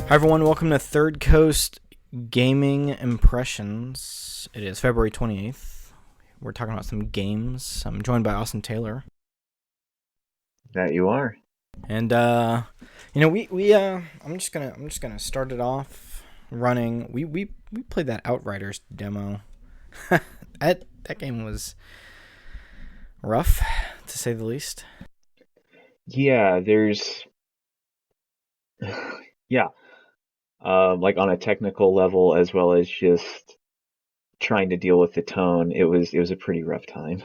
Hi everyone, welcome to Third Coast Gaming Impressions. It is February 28th. We're talking about some games. I'm joined by Austin Taylor. That you are. And I'm just gonna start it off running. We played that Outriders demo. that game was rough, to say the least. Yeah, there's yeah, like on a technical level as well as just trying to deal with the tone, it was a pretty rough time.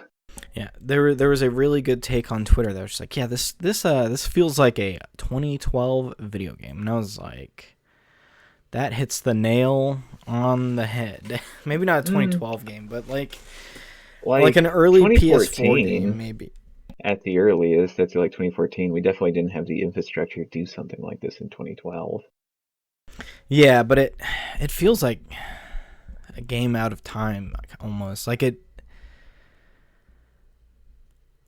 Yeah, there was a really good take on Twitter that was just like, yeah, this feels like a 2012 video game, and I was like, that hits the nail on the head. Maybe not a Mm, 2012 game, but like an like early PS4 game, 2014 maybe. at the earliest, that's like 2014. We definitely didn't have the infrastructure to do something like this in 2012. Yeah, but it feels like a game out of time, like, almost. Like it.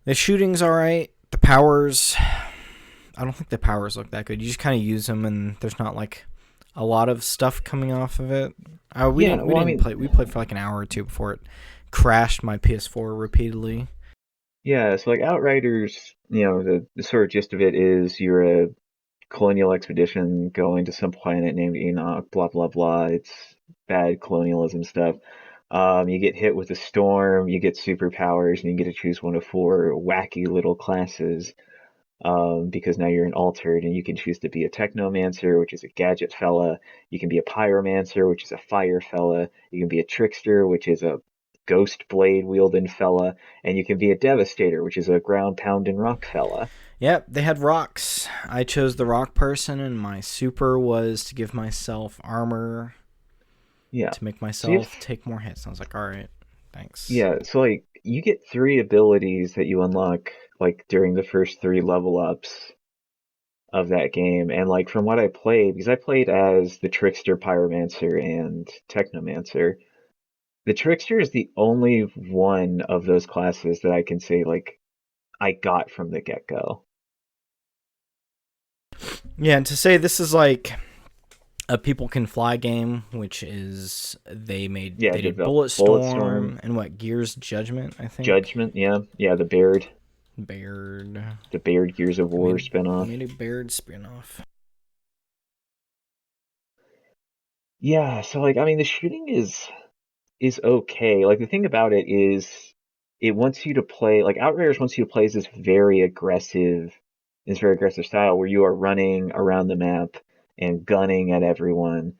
The shooting's all right. The powers, I don't think the powers look that good. You just kind of use them, and there's not like a lot of stuff coming off of it. We Yeah, didn't we well, I didn't mean, play. We played for like an hour or two before it crashed my PS4 repeatedly. yeah, so like Outriders, the sort of gist of it is you're a colonial expedition going to some planet named Enoch, blah blah blah. It's bad colonialism stuff. You get hit with a storm, you get superpowers, and you get to choose one of four wacky little classes. Because now you're an altered, and you can choose to be a technomancer, which is a gadget fella. You can be a pyromancer, which is a fire fella. You can be a trickster, which is a ghost blade wielding fella, and you can be a devastator, which is a ground pounding rock fella. Yep, they had rocks. I chose the rock person, and my super was to give myself armor Yeah. to make So you have myself take more hits. I was like, all right, thanks. Yeah, so like you get three abilities that you unlock like during the first three level ups of that game. And like from what I played, because I played as the Trickster, Pyromancer, and Technomancer, the Trickster is the only one of those classes that I can say like I got from the get-go. Yeah, and to say this is like a people can fly game, which is Yeah, they did develop Bullet Bulletstorm, Storm and what Gears Judgment, I think. Judgment, yeah, the Baird, Baird. the Baird Gears of They War they spinoff. made a Baird spinoff. Yeah, so like I mean the shooting is okay. Like the thing about it is it wants you to play like Outriders wants you to play as this very aggressive style where you are running around the map and gunning at everyone.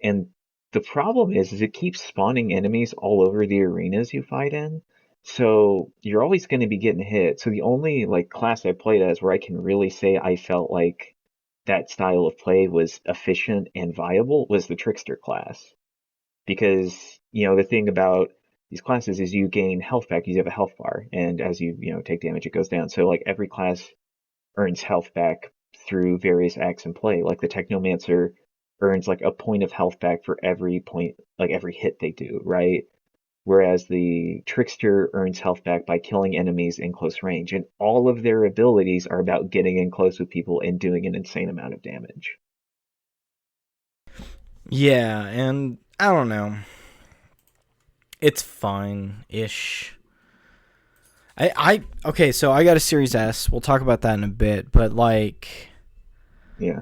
And the problem is it keeps spawning enemies all over the arenas you fight in. So you're always going to be getting hit. So the only like class I played as where I can really say I felt like that style of play was efficient and viable was the Trickster class because the thing about these classes is you gain health back. You have a health bar, and as you take damage, it goes down. So like every class earns health back through various acts in play. Like the Technomancer earns like a point of health back for every point, like every hit they do, right? Whereas the Trickster earns health back by killing enemies in close range, and all of their abilities are about getting in close with people and doing an insane amount of damage. Yeah, and I don't know. It's fine ish. I okay, so I got a Series S. We'll talk about that in a bit, but like Yeah.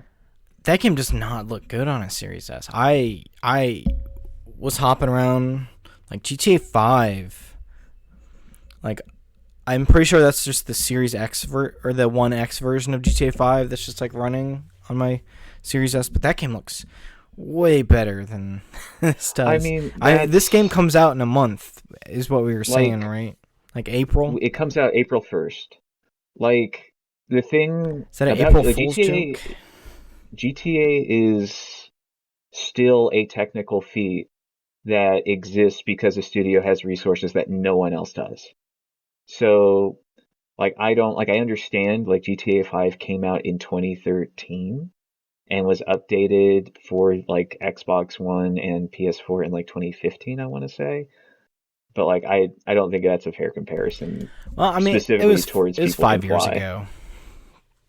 that game does not look good on a Series S. I was hopping around like GTA 5. Like I'm pretty sure that's just the Series X or the 1X version of GTA 5 that's just like running on my Series S, but that game looks way better than this I does. mean, This game that's comes out in a month, is what we were saying, like right? Like April. it comes out April 1st. Like the thing Is that an about April like Fool's joke? GTA is still a technical feat that exists because the studio has resources that no one else does. So like I understand like GTA 5 came out in 2013 and was updated for like Xbox One and PS4 in like 2015, I want to say. But like I don't think that's a fair comparison Well, I mean, specifically towards it was people can 5 years fly. ago.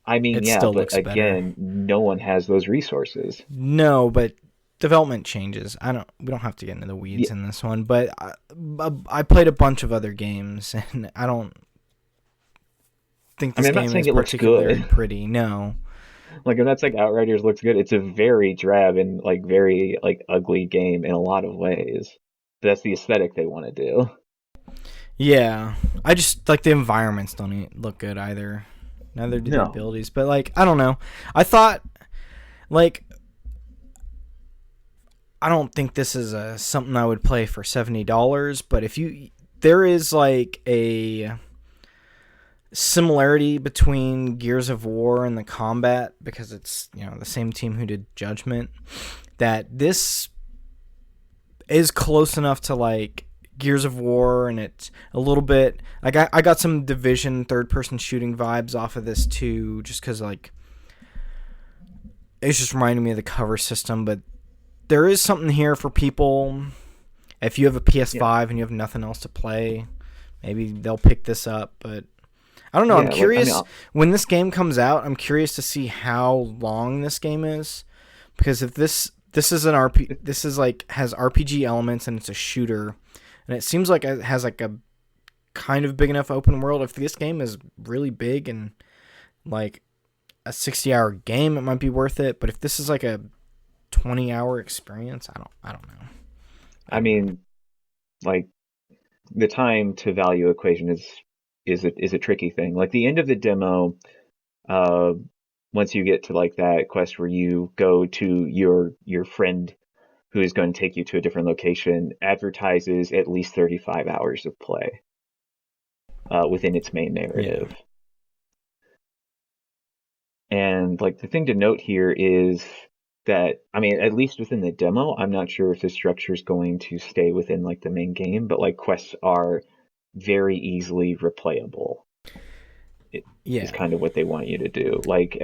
I mean, it yeah, still but looks better. again, no one has those resources. No, but development changes. We don't have to get into the Yeah, weeds in this one, but I played a bunch of other games, and I don't think I mean, this I'm not game saying is it looks particularly good. pretty. No. Like, I'm not saying Outriders looks good. It's a very drab and like very like ugly game in a lot of ways. But that's the aesthetic they want to do. Yeah, I just like the environments don't look good either. Neither do the No. abilities, but like I don't know. I thought like I don't think this is something I would play for $70, but if you there is like a similarity between Gears of War and the combat because it's, the same team who did Judgment, that this is close enough to like Gears of War, and it's a little bit like I got some Division third person shooting vibes off of this too, just because like it's just reminding me of the cover system. But there is something here for people. If you have a Yeah. PS5 and you have nothing else to play, maybe they'll pick this up. But I don't know. I'm Yeah, like I mean, curious when this game comes out. I'm curious to see how long this game is, because if this is an this is like has RPG elements and it's a shooter, and it seems like it has like a kind of big enough open world. If this game is really big and like a 60-hour game, it might be worth it. But if this is like a 20-hour experience, I don't know. I mean, like the time to value equation is a tricky thing. Like the end of the demo, uh, once you get to like that quest where you go to your friend who is going to take you to a different location, advertises at least 35 hours of play within its main Yeah. narrative. And like the thing to note here is that, I mean, at least within the demo, I'm not sure if the structure is going to stay within like the main game, but like quests are very easily replayable. It is Yeah. kind of what they want you to do. Like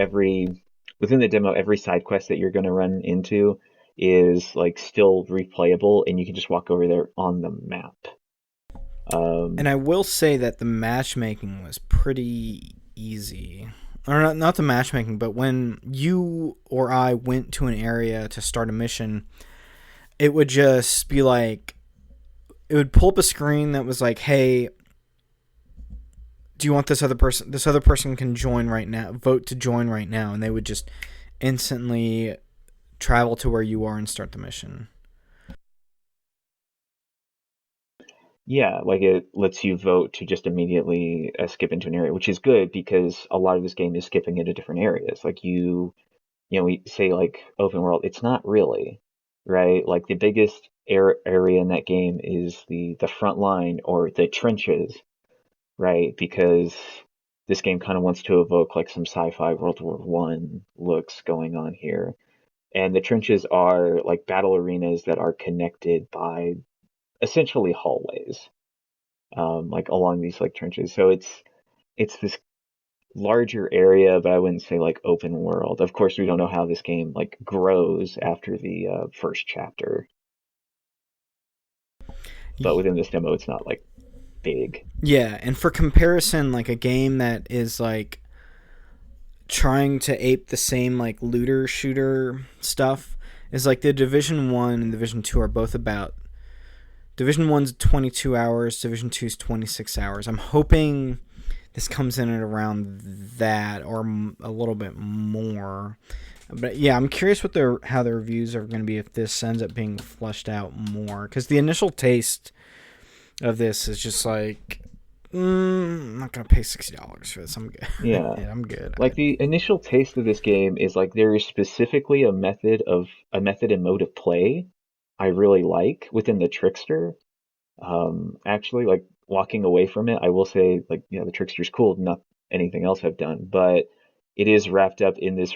within the demo, every side quest that you're going to run into is like still replayable, and you can just walk over there on the map. And Um, I will say that the matchmaking was pretty easy. Or not the matchmaking, but when you or I went to an area to start a mission, it would just be like, it would pull up a screen that was like, hey, do you want this other person? This other person can join right now, vote to join right now. And they would just instantly travel to where you are and start the mission. Yeah, like it lets you vote to just immediately skip into an area, which is good because a lot of this game is skipping into different areas. Like we say like open world, it's not really, right? Like the biggest area in that game is the front line or the trenches, right? Because this game kind of wants to evoke like some sci-fi World War One looks going on here. And the trenches are like battle arenas that are connected by essentially hallways like along these like trenches. So it's this larger area, but I wouldn't say like open world. Of course, we don't know how this game like grows after the first chapter, but within this demo, it's not like big. Yeah, and for comparison, like a game that is like trying to ape the same like looter shooter stuff is like the Division 1 and Division 2 are both about Division 1's 22 hours, Division 2's 26 hours. I'm hoping this comes in at around that or a little bit more. But yeah, I'm curious how the reviews are going to be if this ends up being fleshed out more, cuz the initial taste of this is just like I'm not gonna pay $60 for this. I'm good. Yeah. Yeah, I'm good. Like the initial taste of this game is like there is specifically a method and mode of play I really like within the Trickster. Actually, like walking away from it, I will say like the Trickster's cool, not anything else I've done, but it is wrapped up in this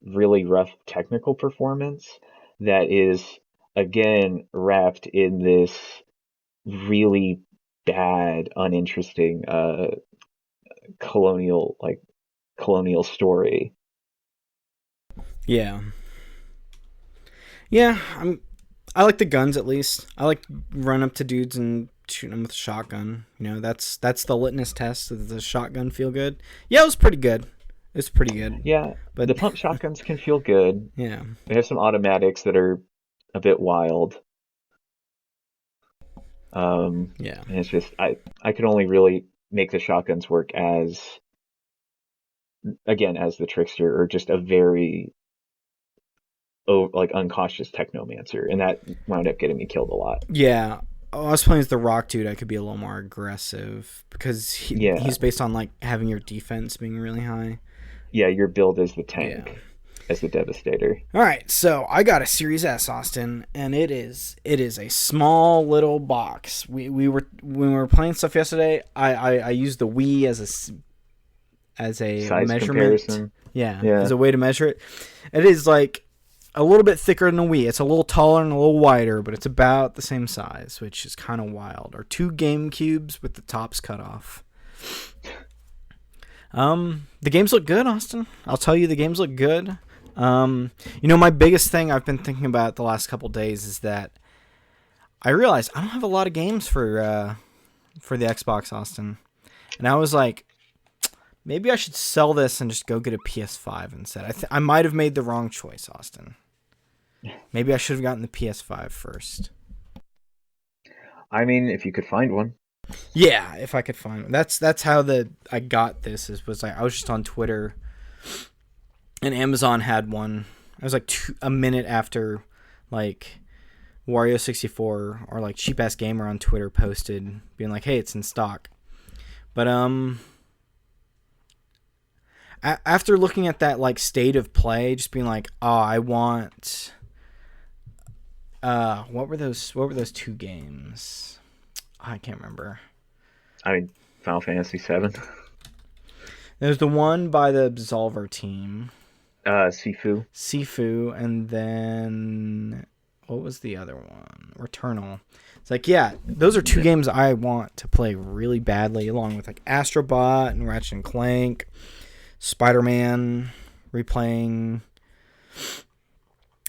really rough technical performance that is again wrapped in this really bad, uninteresting colonial like colonial story. Yeah. Yeah, I like the guns at least. I like run up to dudes and shoot them with a shotgun. That's the litmus test. Does the shotgun feel good? Yeah, it was pretty good. It's pretty good. Yeah, But the pump shotguns can feel good. yeah, They have some automatics that are a bit wild. yeah, And it's just I could only really make the shotguns work as again as the trickster or just a very like uncautious technomancer, and that wound up getting me killed a lot. yeah. Oh, I was playing as the rock dude. I could be a little more aggressive because Yeah, he's based on like having your defense being really high. yeah, your build is the Yeah. tank, as the Devastator. All right, so I got a Series S, Austin, and it is a small little box. We were when we were playing stuff yesterday. I used the Wii as a Size measurement. comparison. Yeah, as Yeah. a way to measure it. It is like a little bit thicker than the Wii. It's a little taller and a little wider, but it's about the same size, which is kind of wild. Or two Game Cubes with the tops cut off. The games look good, Austin. I'll tell you, the games look good. My biggest thing I've been thinking about the last couple days is that I realized I don't have a lot of games for the Xbox, Austin, and I was like, maybe I should sell this and just go get a PS5 instead. I might have made the wrong choice, Austin. Maybe I should have gotten the PS5 first. I mean, if you could find one. Yeah, if I could find one. That's how I got this. Was like I was just on Twitter, and Amazon had one. I was like a minute after, like, Wario64 or like Cheap Ass Gamer on Twitter posted being like, "Hey, it's in stock." But after looking at that like state of play, just being like, "Oh, I want." What were those two games? I can't remember. I mean, Final Fantasy VII. There's the one by the Absolver team, Sifu. and then what was the other one? Returnal. It's like, yeah, those are two games I want to play really badly, along with like Astrobot and Ratchet and Clank, Spider-Man, replaying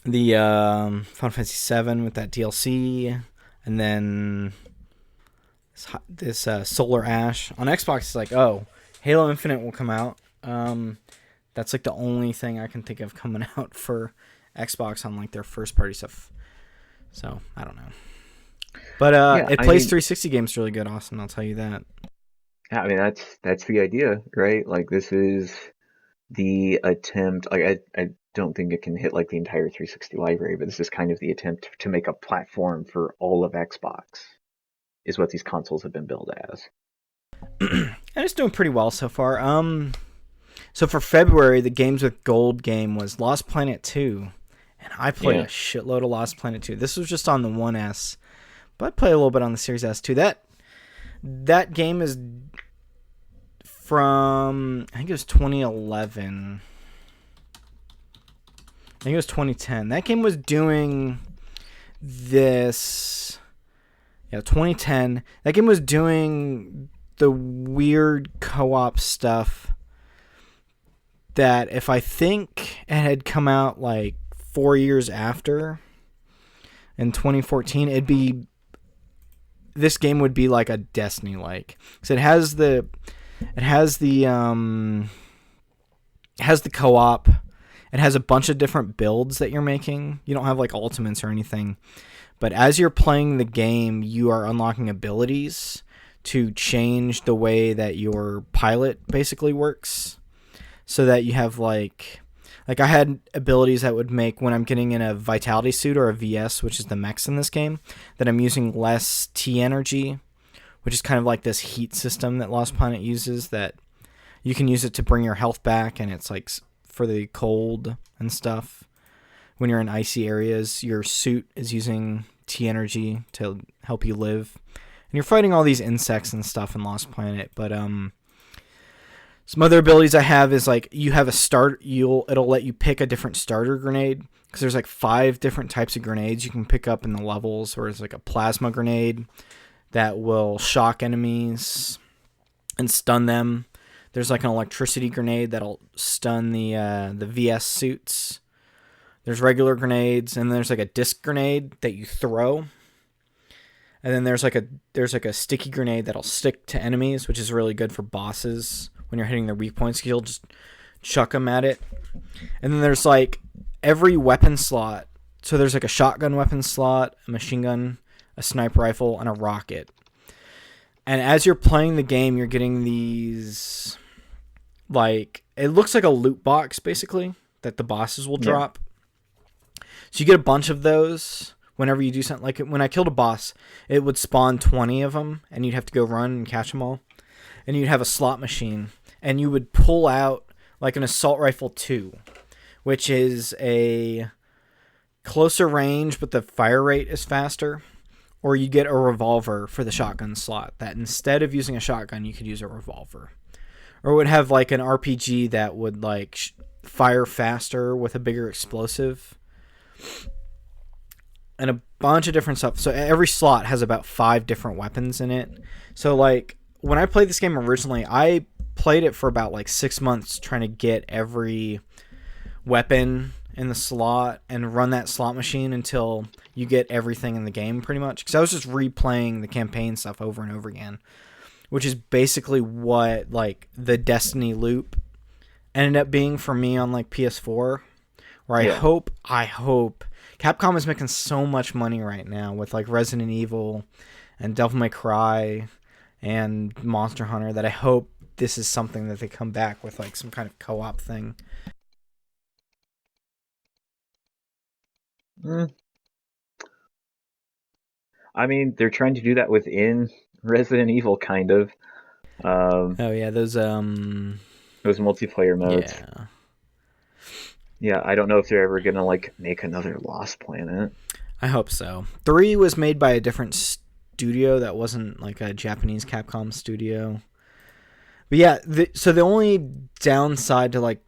the Final Fantasy VII with that DLC, and then this Solar Ash. On Xbox, it's like, oh, Halo Infinite will come out. That's like the only thing I can think of coming out for Xbox on like their first party stuff. So I don't know, but it plays 360 games really good, Austin. I'll tell you that. Yeah, I mean that's the idea, right? Like this is the attempt. Like I don't think it can hit like the entire 360 library, but this is kind of the attempt to make a platform for all of Xbox. Is what these consoles have been billed as. And it's doing pretty well so far. So for February, the games with gold game was Lost Planet 2. And I played a shitload of Lost Planet 2. This was just on the 1S. But I played a little bit on the Series S too. That game is from, I think it was 2011. I think it was 2010. That game was doing this. Yeah, 2010. That game was doing the weird co-op stuff that if I think it had come out like 4 years after, in 2014, this game would be like a Destiny like. So it has the co-op. It has a bunch of different builds that you're making. You don't have like ultimates or anything. But as you're playing the game, you are unlocking abilities to change the way that your pilot basically works. So that you have like I had abilities that would make when I'm getting in a Vitality suit or a VS, which is the mechs in this game, that I'm using less T energy, which is kind of like this heat system that Lost Planet uses, that you can use it to bring your health back, and it's like for the cold and stuff. When you're in icy areas, your suit is using T energy to help you live. And you're fighting all these insects and stuff in Lost Planet, but some other abilities I have is like you have it'll let you pick a different starter grenade, because there's like 5 different types of grenades you can pick up in the levels, where it's like a plasma grenade that will shock enemies and stun them. There's like an electricity grenade that'll stun the VS suits. There's regular grenades, and there's like a disc grenade that you throw. And then there's like a sticky grenade that'll stick to enemies, which is really good for bosses when you're hitting their weak points. You'll just chuck them at it. And then there's like every weapon slot. So there's like a shotgun weapon slot, a machine gun, a sniper rifle, and a rocket. And as you're playing the game, you're getting these, like, it looks like a loot box, basically, that the bosses will drop. So you get a bunch of those whenever you do something. Like, when I killed a boss, it would spawn 20 of them, and you'd have to go run and catch them all. And you'd have a slot machine, and you would pull out, like, an assault rifle 2, which is a closer range, but the fire rate is faster. Or you get a revolver for the shotgun slot, that instead of using a shotgun, you could use a revolver. Or it would have like an RPG that would like fire faster with a bigger explosive. And a bunch of different stuff. So every slot has about 5 different weapons in it. So like when I played this game originally, I played it for about like 6 months trying to get every weapon in the slot and run that slot machine until you get everything in the game, pretty much. Because I was just replaying the campaign stuff over and over again, which is basically what like the Destiny loop ended up being for me on like PS4. Where I hope Capcom is making so much money right now with like Resident Evil and Devil May Cry and Monster Hunter, that I hope this is something that they come back with, like some kind of co-op thing. I mean, they're trying to do that within Resident Evil, kind of. Oh yeah, those multiplayer modes. Yeah. Yeah, I don't know if they're ever gonna like make another Lost Planet. I hope so. 3 was made by a different studio that wasn't like a Japanese Capcom studio. But yeah, so the only downside to like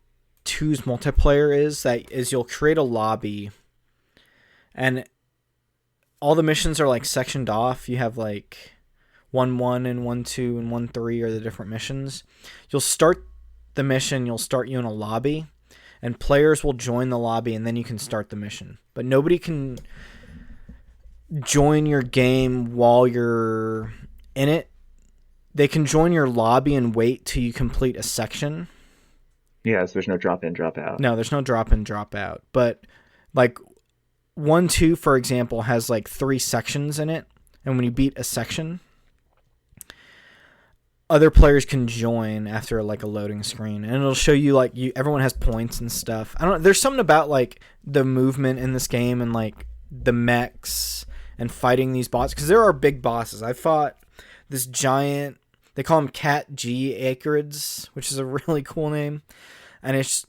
2's multiplayer is you'll create a lobby, and all the missions are like sectioned off. You have like 1-1 and 1-2 and 1-3 are the different missions. You'll start the mission, you'll start you in a lobby, and players will join the lobby, and then you can start the mission. But nobody can join your game while you're in it. They can join your lobby and wait till you complete a section. Yeah, so there's no drop in, drop out. No, there's no drop in, drop out. But like 1-2, for example, has like 3 sections in it. And when you beat a section, other players can join after like a loading screen, and it'll show you like everyone has points and stuff. I don't know, there's something about like the movement in this game and like the mechs and fighting these boss, because there are big bosses. I fought this giant, they call him Cat G Acarids, which is a really cool name, and it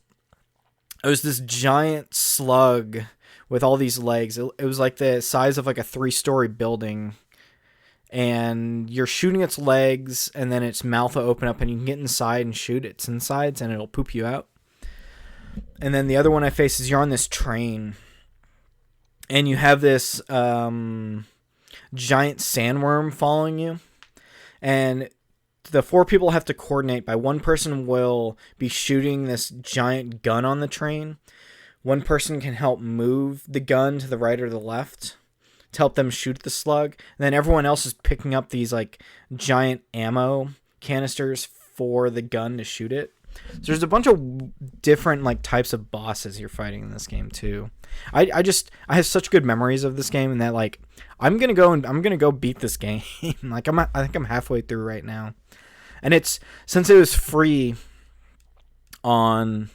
was this giant slug with all these legs. It was like the size of like a 3-story building. And you're shooting its legs, and then its mouth will open up, and you can get inside and shoot its insides, and it'll poop you out. And then the other one I face is you're on this train, and you have this giant sandworm following you. And the 4 people have to coordinate by one person will be shooting this giant gun on the train. One person can help move the gun to the right or the left to help them shoot the slug, and then everyone else is picking up these like giant ammo canisters for the gun to shoot it. So there's a bunch of different like types of bosses you're fighting in this game too. I have such good memories of this game, and that like I'm gonna go beat this game. Like I think I'm halfway through right now, and it's, since it was free on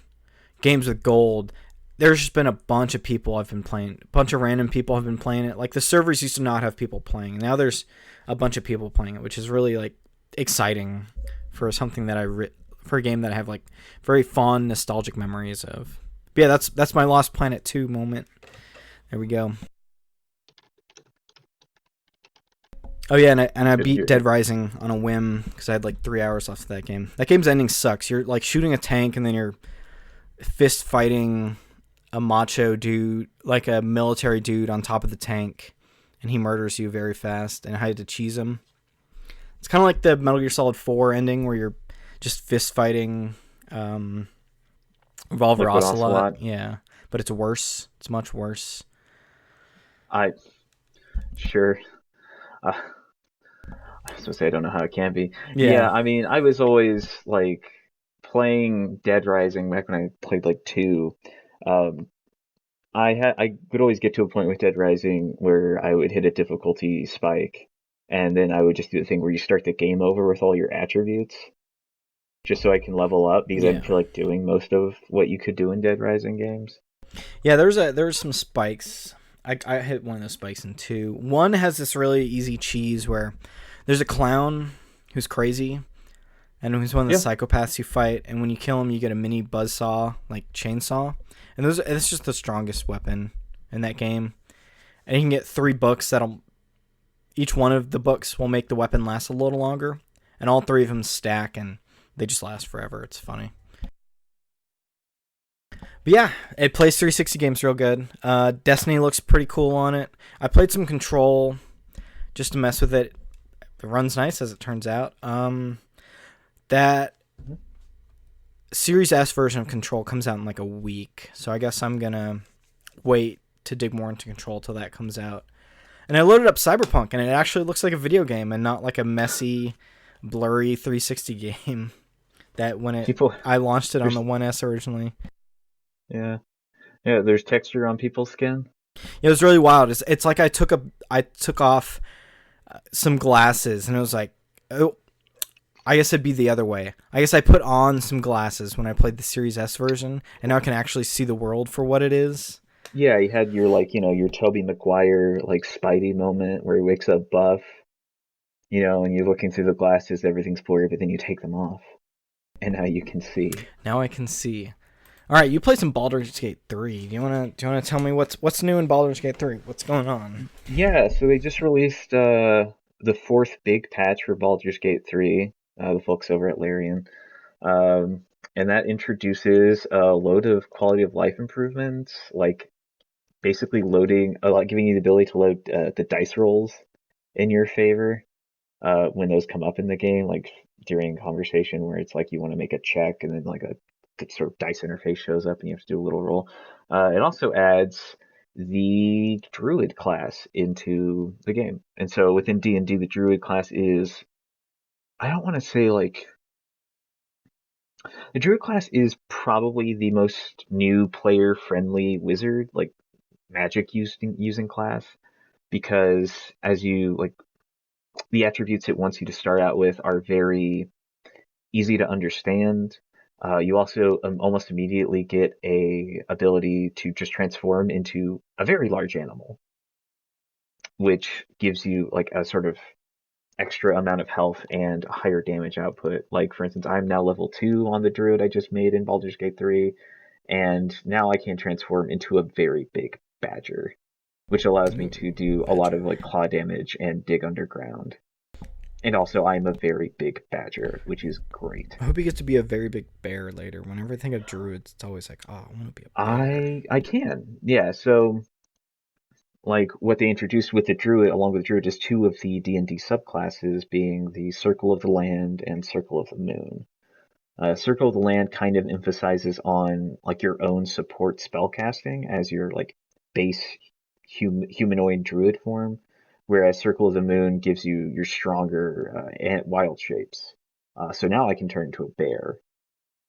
Games with Gold, there's just been a bunch of people I've been playing. A bunch of random people have been playing it. Like, the servers used to not have people playing, and now there's a bunch of people playing it, which is really, like, exciting for something that for a game that I have, like, very fond, nostalgic memories of. But yeah, that's my Lost Planet 2 moment. There we go. Oh yeah, and I beat Dead Rising on a whim because I had, like, 3 hours left of that game. That game's ending sucks. You're, like, shooting a tank, and then you're fist fighting a macho dude, like a military dude on top of the tank, and he murders you very fast, and I had to cheese him. It's kind of like the Metal Gear Solid 4 ending where you're just fist fighting Revolver Ocelot. Yeah, but it's worse. It's much worse. Sure. I was gonna say I don't know how it can be. Yeah, I mean, I was always like playing Dead Rising back when I played like two. Um, I would always get to a point with Dead Rising where I would hit a difficulty spike, and then I would just do the thing where you start the game over with all your attributes, just so I can level up because I didn't Yeah. feel like doing most of what you could do in Dead Rising games. Yeah, there's some spikes. I hit one of those spikes in two. One has this really easy cheese where there's a clown who's crazy and who's one of the Yeah. psychopaths you fight, and when you kill him you get a mini buzzsaw, like chainsaw. And it's just the strongest weapon in that game. And you can get 3 books that'll each one of the books will make the weapon last a little longer. And all 3 of them stack and they just last forever. It's funny. But yeah, it plays 360 games real good. Destiny looks pretty cool on it. I played some Control just to mess with it. It runs nice as it turns out. That Mhm. Series S version of Control comes out in like a week, so I guess I'm gonna wait to dig more into Control till that comes out. And I loaded up Cyberpunk, and it actually looks like a video game and not like a messy, blurry 360 game. That when People, I launched it on there's the 1S originally. yeah, yeah. There's texture on people's skin. It was really wild. It's like I took off some glasses, and it was like, oh, I guess it'd be the other way. I guess I put on some glasses when I played the Series S version, and now I can actually see the world for what it is. Yeah, you had your like, your Tobey Maguire like Spidey moment where he wakes up buff, and you're looking through the glasses, everything's blurry, but then you take them off, and now you can see. Now I can see. All right, you played some Baldur's Gate 3. Do you wanna tell me what's new in Baldur's Gate 3? What's going on? Yeah, so they just released the fourth big patch for Baldur's Gate 3, the folks over at Larian. Um, and that introduces a load of quality of life improvements, like basically loading, like giving you the ability to load the dice rolls in your favor when those come up in the game, like during conversation where it's like you want to make a check and then like a sort of dice interface shows up and you have to do a little roll. It also adds the druid class into the game, and so within D&D, the druid class is, I don't want to say like, the druid class is probably the most new player friendly wizard, like magic using class, because as you like, the attributes it wants you to start out with are very easy to understand. You also almost immediately get a ability to just transform into a very large animal, which gives you like a sort of extra amount of health and a higher damage output. Like for instance, I'm now level 2 on the druid I just made in Baldur's Gate 3, and now I can transform into a very big badger, which allows me Ooh, to do a lot badger. of like claw damage and dig underground. And also, I'm a very big badger, which is great. I hope he gets to be a very big bear later. Whenever I think of druids, it's always like, oh, I want to be a bear. I can, yeah. So like what they introduced with the druid, along with the druid, is two of the D&D subclasses, being the Circle of the Land and Circle of the Moon. Circle of the Land kind of emphasizes on like your own support spellcasting as your like base humanoid druid form, whereas Circle of the Moon gives you your stronger wild shapes. So now I can turn into a bear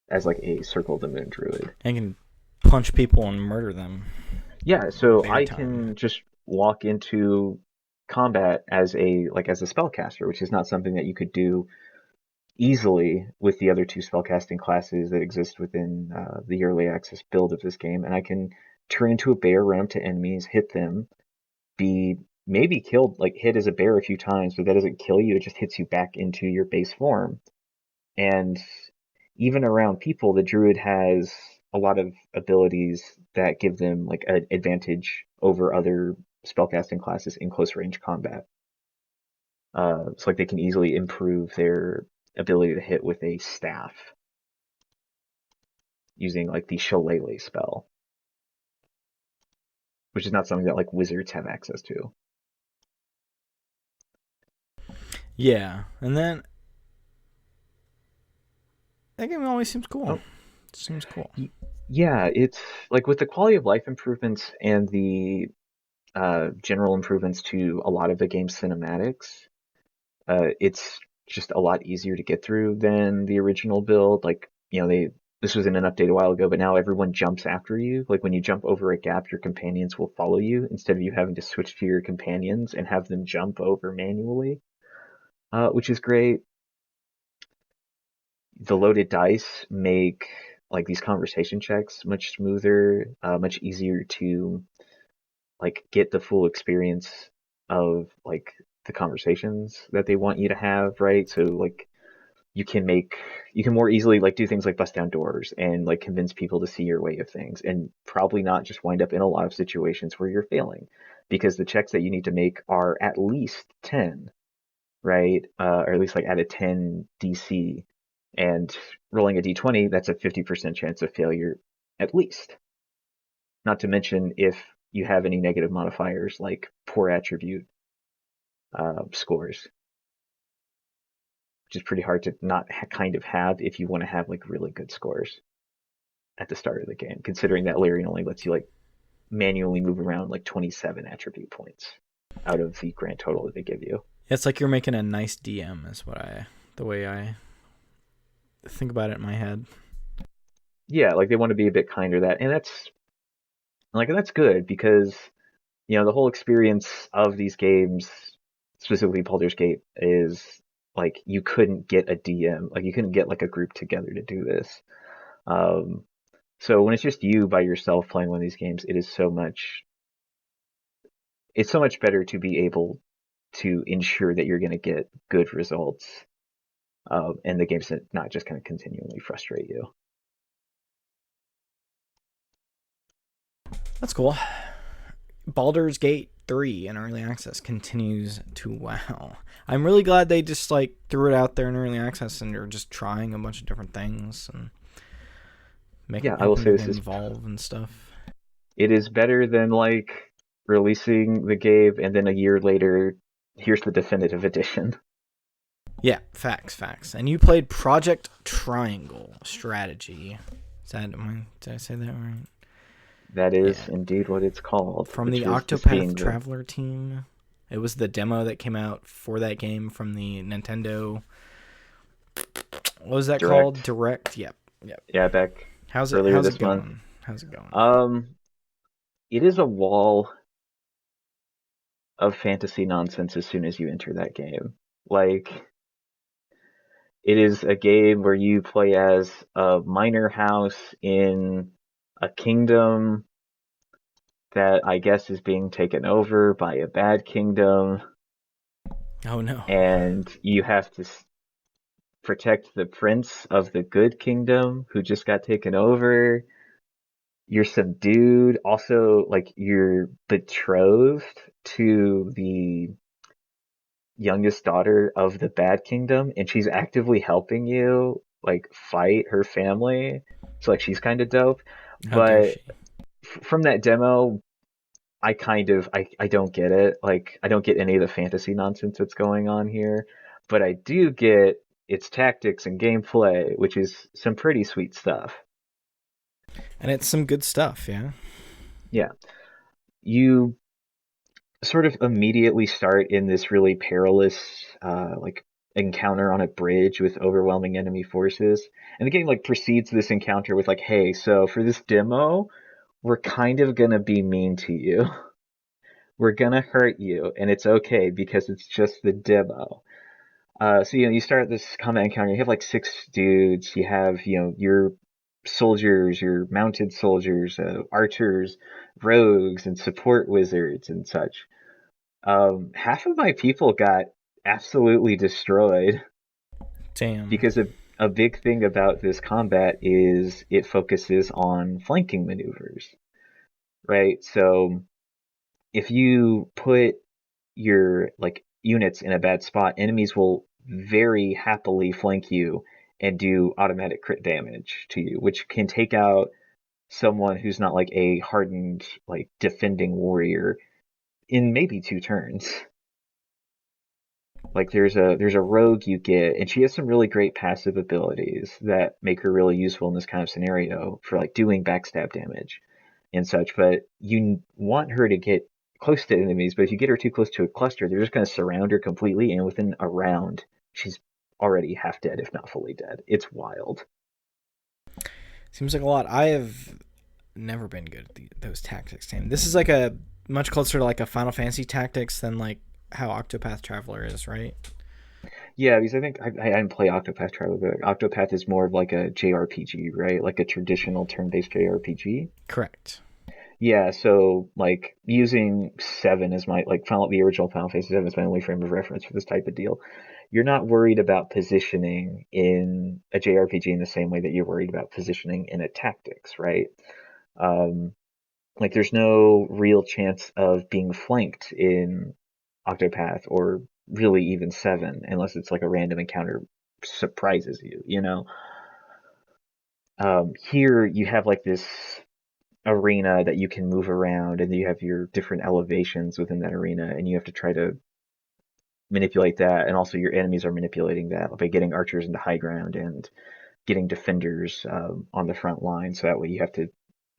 as like a Circle of the Moon druid. And can punch people and murder them. Yeah, so Bear I time. can just walk into combat as a spellcaster, which is not something that you could do easily with the other two spellcasting classes that exist within the early access build of this game. And I can turn into a bear, run up to enemies, hit them, be maybe killed, like hit as a bear a few times, but that doesn't kill you. It just hits you back into your base form. And even around people, the druid has a lot of abilities that give them like an advantage over other spellcasting classes in close range combat. So like they can easily improve their ability to hit with a staff using like the Shillelagh spell, which is not something that like wizards have access to. Yeah, and then that game always seems cool. Oh, Seems cool. yeah, it's like with the quality of life improvements and the general improvements to a lot of the game's cinematics. It's just a lot easier to get through than the original build. Like they this was in an update a while ago, but now everyone jumps after you. Like when you jump over a gap, your companions will follow you instead of you having to switch to your companions and have them jump over manually, which is great. The loaded dice make like these conversation checks much smoother, much easier to like get the full experience of like the conversations that they want you to have, right? So like you can make you can more easily like do things like bust down doors and like convince people to see your way of things and probably not just wind up in a lot of situations where you're failing because the checks that you need to make are at least 10, right? Or at least like at a 10 DC, and rolling a d20, that's a 50% chance of failure at least. Not to mention if you have any negative modifiers like poor attribute scores, which is pretty hard to not kind of have if you want to have like really good scores at the start of the game, considering that Larian only lets you like manually move around like 27 attribute points out of the grand total that they give you. It's like you're making a nice DM, is the way I think about it in my head. Yeah, like they want to be a bit kinder that, and that's good because the whole experience of these games, specifically Baldur's Gate, is like you couldn't get a DM, like you couldn't get like a group together to do this. Um, so when it's just you by yourself playing one of these games, it's so much better to be able to ensure that you're going to get good results, and the game's not just going to continually frustrate you. That's cool. Baldur's Gate 3 in early access continues to wow. I'm really glad they just like threw it out there in early access and they're just trying a bunch of different things and Yeah, I will say the this game is evolve and stuff. it is better than like releasing the game and then a year later, here's the definitive edition. Yeah, facts. And you played Project Triangle Strategy. Did I say that right? That is Yeah. indeed what it's called, From which the is this being Octopath Traveler team. It was the demo that came out for that game from the Nintendo. What was that called? direct. Direct. Yep. Yeah, back How's it? earlier How's it this month. going? How's it going? It is a wall of fantasy nonsense as soon as you enter that game. Like, it is a game where you play as a minor house in a kingdom that I guess is being taken over by a bad kingdom, Oh no. and you have to protect the prince of the good kingdom who just got taken over. You're subdued. Also, like, you're betrothed to the youngest daughter of the bad kingdom, and she's actively helping you like fight her family. So like she's kind of dope. How dare But she? from that demo, I don't get it. Like I don't get any of the fantasy nonsense that's going on here, but I do get its tactics and gameplay, which is some pretty sweet stuff. And it's some good stuff, yeah. Yeah. You sort of immediately start in this really perilous like encounter on a bridge with overwhelming enemy forces, and the game like precedes this encounter with like, hey, so for this demo we're kind of gonna be mean to you. We're gonna hurt you, and it's okay because it's just the demo. So you start this combat encounter, you have like 6 dudes, you have your soldiers, your mounted soldiers, archers, rogues, and support wizards and such. Half of my people got absolutely destroyed Damn. because a big thing about this combat is it focuses on flanking maneuvers, right? So if you put your like units in a bad spot, enemies will very happily flank you and do automatic crit damage to you, which can take out someone who's not like a hardened like defending warrior in maybe 2 turns. Like there's a rogue you get, and she has some really great passive abilities that make her really useful in this kind of scenario for like doing backstab damage and such. But you want her to get close to enemies, but if you get her too close to a cluster, they're just going to surround her completely, and within a round, she's already half dead, if not fully dead. It's wild. Seems like a lot. I have never been good at those tactics games. This is like a much closer to like a Final Fantasy tactics than like how Octopath Traveler is, right? Yeah, because I think I didn't play Octopath Traveler, but Octopath is more of like a JRPG, right? Like a traditional turn-based JRPG. Correct. Yeah, so like using seven as my like the original Final Fantasy VII is my only frame of reference for this type of deal. You're not worried about positioning in a JRPG in the same way that you're worried about positioning in a tactics, right? Um, like there's no real chance of being flanked in Octopath or really even seven unless it's like a random encounter surprises you, you know? Here you have like this arena that you can move around and you have your different elevations within that arena and you have to try to manipulate that and also your enemies are manipulating that by getting archers into high ground and getting defenders on the front line so that way you have to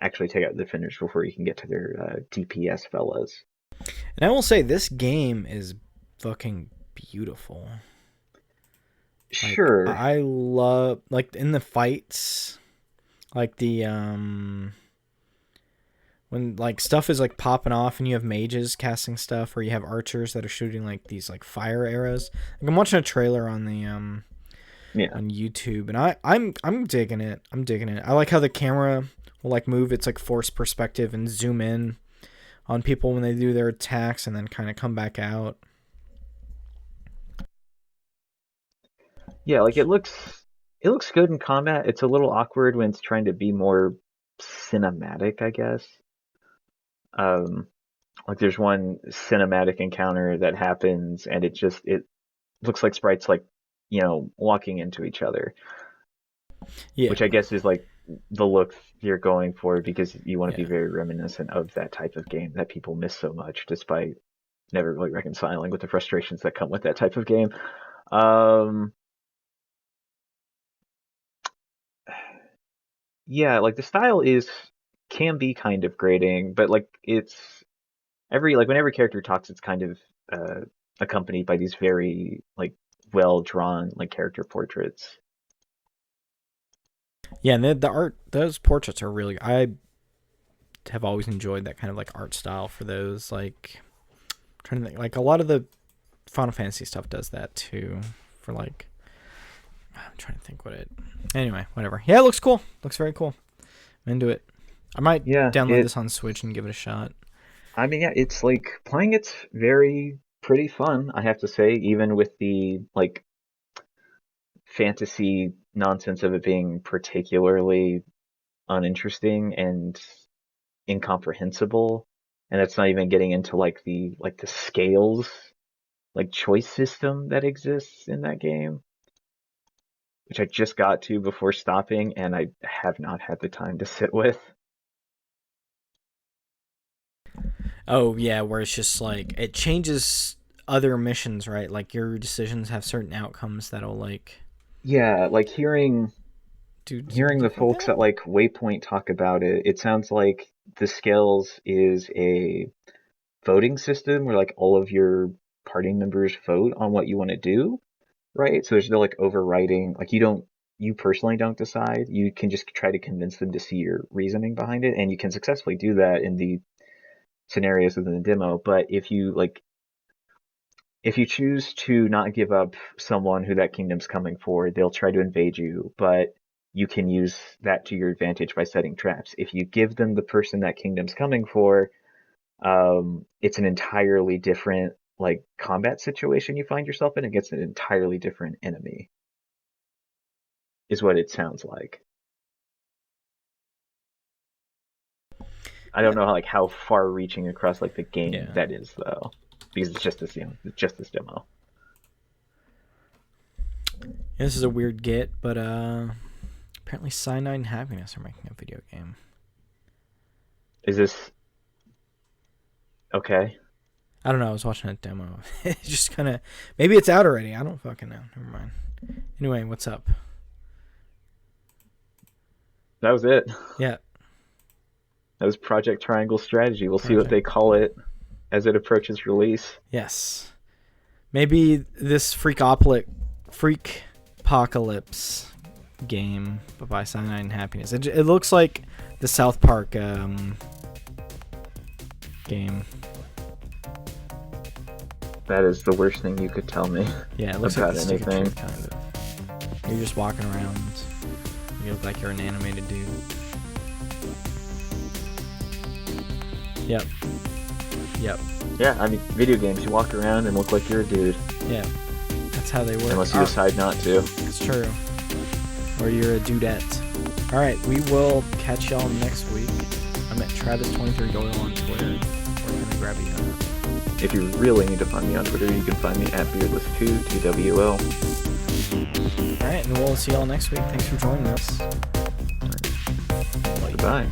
actually take out the defenders before you can get to their DPS fellas. And I will say this game is fucking beautiful. Like Sure. I love like in the fights, like the when like stuff is like popping off and you have mages casting stuff or you have archers that are shooting like these like fire arrows. Like I'm watching a trailer on the Yeah. on YouTube and I'm digging it. I'm digging it. I like how the camera will like move its like forced perspective and zoom in on people when they do their attacks and then kind of come back out. Yeah, like it looks good in combat. It's a little awkward when it's trying to be more cinematic, I guess. Um, like there's one cinematic encounter that happens and it looks like sprites like, walking into each other, Yeah. which I guess is like the look you're going for because you want to be Yeah. very reminiscent of that type of game that people miss so much despite never really reconciling with the frustrations that come with that type of game. Um, yeah, like the style is can be kind of grating, but like it's when every character talks, it's kind of accompanied by these very like well drawn like character portraits. Yeah, and the art, those portraits are really. I have always enjoyed that kind of like art style for those. Like, I'm trying to think, like a lot of the Final Fantasy stuff does that too. For like, I'm trying to think what it. Anyway, whatever. Yeah, it looks cool. Looks very cool. I'm into it. I might Yeah, download this on Switch and give it a shot. I mean, yeah, it's like playing it's very pretty fun, I have to say, even with the like fantasy nonsense of it being particularly uninteresting and incomprehensible. And that's not even getting into like the scales, like choice system that exists in that game, which I just got to before stopping and I have not had the time to sit with. Oh yeah, where it's just like it changes other missions, right? Like your decisions have certain outcomes that'll like Yeah, like do hearing the stuff like folks that. at like Waypoint talk about it, it sounds like the scales is a voting system where like all of your party members vote on what you want to do, right? So there's no like overriding, like you personally don't decide. You can just try to convince them to see your reasoning behind it, and you can successfully do that in the scenarios within the demo. But if you choose to not give up someone who that kingdom's coming for, they'll try to invade you, but you can use that to your advantage by setting traps. If you give them the person that kingdom's coming for, it's an entirely different like combat situation you find yourself in against an entirely different enemy, is what it sounds like. I don't Yeah. know how far reaching across like the game Yeah. that is though, because it's just this demo. This is a weird get, but apparently Cyanide and Happiness are making a video game. Is this okay? I don't know. I was watching a demo. It just kind of maybe it's out already. I don't fucking know. Never mind. Anyway, what's up? That was it. Yeah, That was Project Triangle Strategy. We'll see what project. they call it as it approaches release. Yes, maybe this freak apocalypse game, but by Cyanide and Happiness. It looks like the South Park game. That is the worst thing you could tell me. Yeah, it looks about like the stick anything. and trick, kind of. You're just walking around. You look like you're an animated dude. Yep. Yeah, I mean, video games, you walk around and look like you're a dude. Yeah. That's how they work. Unless you decide not to. It's true. Or you're a dudette. Alright, we will catch y'all next week. I'm at Travis23Doyle on Twitter. We're gonna grab you. If you really need to find me on Twitter, you can find me at Beardless2, TWL. Alright, and we'll see y'all next week. Thanks for joining us. Goodbye.